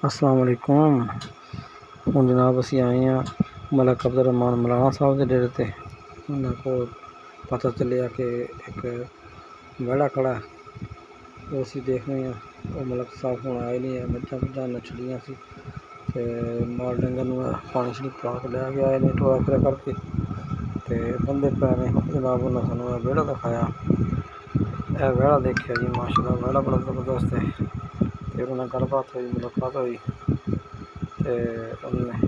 अस्सलाम वालेकुम। हुण जनाब असी आए हैं मलक अब्दुल रहमान मौलाना साहब के डेरे ते। उन्होंने को पता चलिया कि एक वेड़ा खड़ा वो असी देख रहे हैं। वो मलक साहब हुण आए नहीं है, मझां मुझां नछड़ियां सी ते माल डंगर नूं पानी शानी पिला के लै के आए ने टोआ फिरा करके ते बंदे पै ने। जनाब उन्होंने सानूं वेड़ा दिखाया, यह वेड़ा देखिया जी, माशाअल्लाह वेड़ा बड़ा जबरदस्त है। फिर उन्हें गलबात हुई, मुलाकात हुई तो उन्हें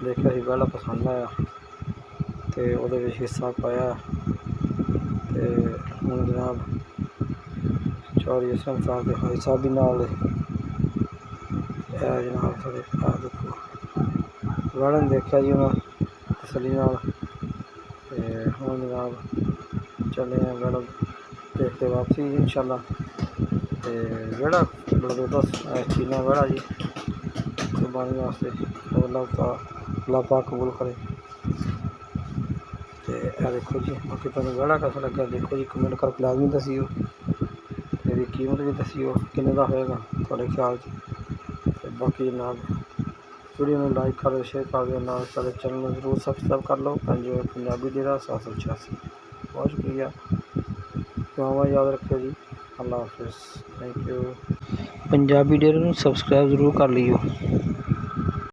देखा ही वेड़ा पसंद आया तो वो हिस्सा पाया। तो हुण जनाब चौधरी असलम साहब के भाई साहब भी नाल जनाब थोड़े आ देखो वेड़ा ने देखा जी उन्हें तसली नाल। हुण जनाब चले हैं वेड़ा देखते वापसी इंशाअल्लाह। तो वेड़ा बड़ा जबरदस्त चीना वेड़ा जी, कुर्बानी वास्ते अल्लाह पाक कबूल करे। तो यह देखो जी, बाकी तुहानूं वेड़ा कैसा लग्या देखो जी, कमेंट करके लाजमी दस्सिओ। इसदी कीमत भी दस्सिओ किन्ने दा होएगा तुहाडे ख्याल च। ते बाकी जनाब वीडियो में लाइक कर दो, शेयर कर दो, नाल साडे चैनल में जरूर सबसक्राइब कर लो। पंजाबी डेरा 786। बहुत शुक्रिया, दुआवां याद रखियो जी। अल्लाह हाफिज़, थैंक यू। पंजाबी डेरे नूं सबसक्राइब जरूर कर लियो।